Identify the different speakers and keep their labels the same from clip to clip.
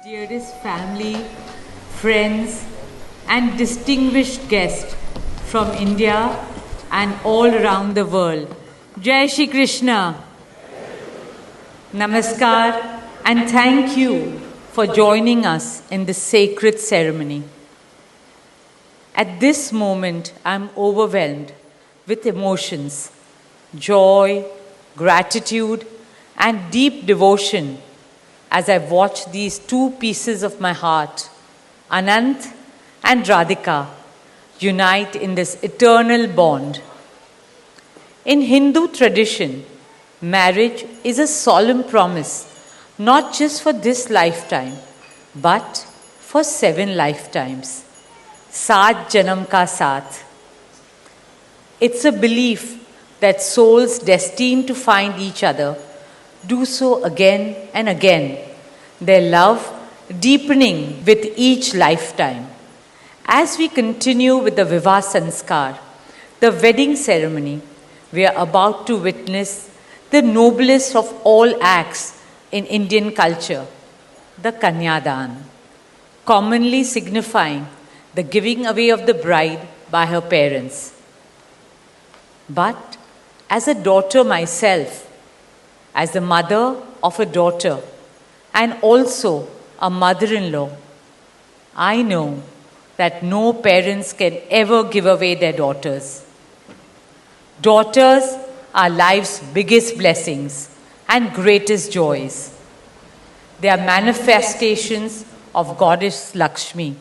Speaker 1: Dearest family, friends, and distinguished guests from India and all around the world, Jai Shri Krishna, Namaskar, and thank you for joining us in this sacred ceremony. At this moment, I am overwhelmed with emotions, joy, gratitude, and deep devotion as I watch these two pieces of my heart, Anant and Radhika, unite in this eternal bond. In Hindu tradition, marriage is a solemn promise, not just for this lifetime, but for 7 lifetimes. Saat Janam Ka Saath. It's a belief that souls destined to find each other do so again and again, their love deepening with each lifetime. As we continue with the Vivah Sanskar, the wedding ceremony, we are about to witness the noblest of all acts in Indian culture, the Kanyadan, commonly signifying the giving away of the bride by her parents. But as a daughter myself, as the mother of a daughter and also a mother-in-law, I know that no parents can ever give away their daughters. Daughters are life's biggest blessings and greatest joys. They are manifestations of Goddess Lakshmi,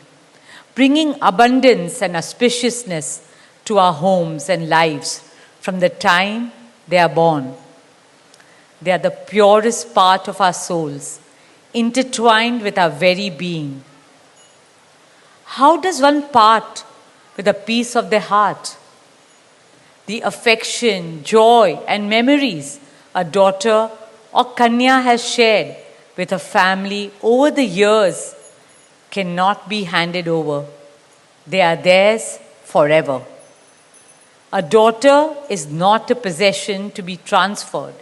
Speaker 1: bringing abundance and auspiciousness to our homes and lives from the time they are born. They are the purest part of our souls, intertwined with our very being. How does one part with a piece of their heart? The affection, joy, and memories a daughter or Kanya has shared with her family over the years cannot be handed over. They are theirs forever. A daughter is not a possession to be transferred.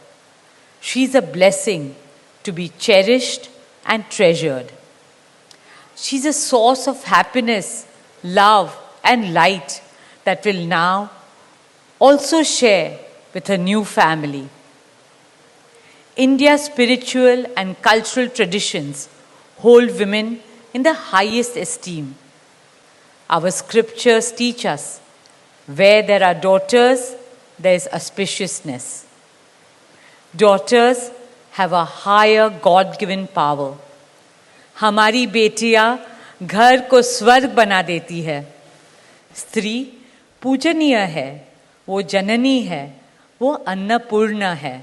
Speaker 1: She is a blessing to be cherished and treasured. She is a source of happiness, love, and light that will now also share with her new family. India's spiritual and cultural traditions hold women in the highest esteem. Our scriptures teach us where there are daughters, there is auspiciousness. Daughters have a higher God-given power. हमारी बेटियां घर को स्वर्ग बना देती है. स्त्री पूजनीय है, वो जननी है, वो अन्नपूर्णा है.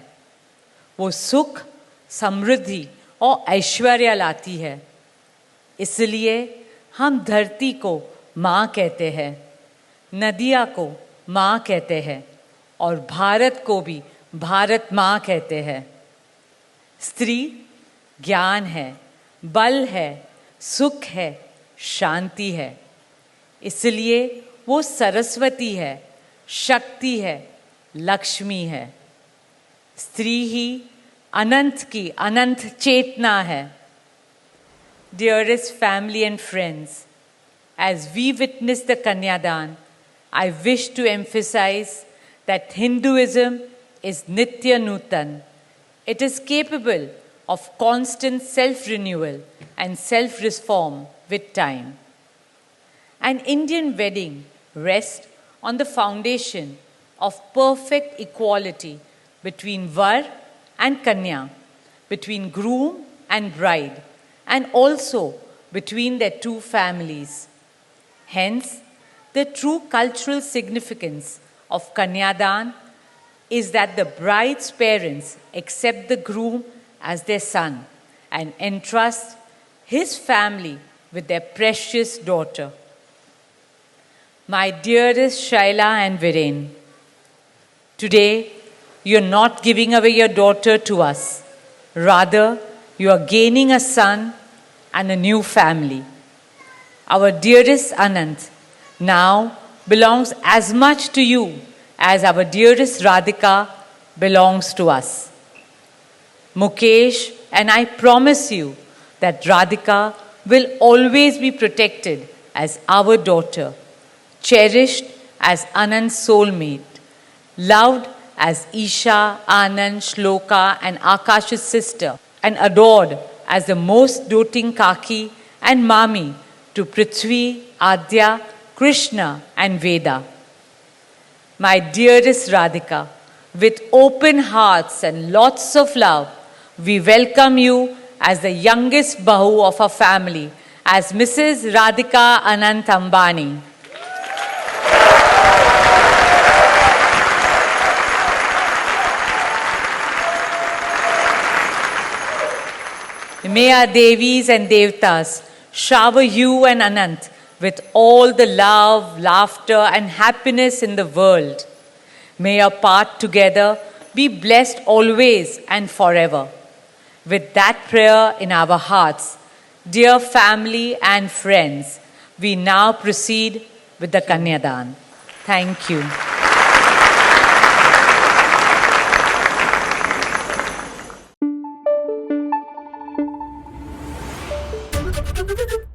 Speaker 1: वो सुख, समृद्धि और ऐश्वर्य लाती है. इसलिए हम धरती को माँ कहते हैं, नदियाँ को माँ कहते हैं और भारत को भी भारत माँ कहते हैं. स्त्री ज्ञान है, बल है, सुख है, शांति है. इसलिए वो सरस्वती है, शक्ति है, लक्ष्मी है. स्त्री ही अनंत की अनंत चेतना है. Dearest family and friends, as we witness the Kanyadan, I wish to emphasize that Hinduism is Nitya Nutan. It is capable of constant self-renewal and self-reform with time. An Indian wedding rests on the foundation of perfect equality between Var and Kanya, between groom and bride, and also between their two families. Hence, the true cultural significance of Kanyadan is that the bride's parents accept the groom as their son and entrust his family with their precious daughter. My dearest Shaila and Viren, today you are not giving away your daughter to us. Rather, you are gaining a son and a new family. Our dearest Anant now belongs as much to you as our dearest Radhika belongs to us. Mukesh and I promise you that Radhika will always be protected as our daughter, cherished as Anand's soulmate, loved as Isha, Anand, Shloka, and Akash's sister, and adored as the most doting Kaki and Mami to Prithvi, Adya, Krishna, and Veda. My dearest Radhika, with open hearts and lots of love, we welcome you as the youngest Bahu of our family, as Mrs. Radhika Anant Ambani. May our Devis and Devtas shower you and Anant with all the love, laughter, and happiness in the world. May your path together be blessed always and forever. With that prayer in our hearts, dear family and friends, we now proceed with the Kanyadan. Thank you.
Speaker 2: Thank you.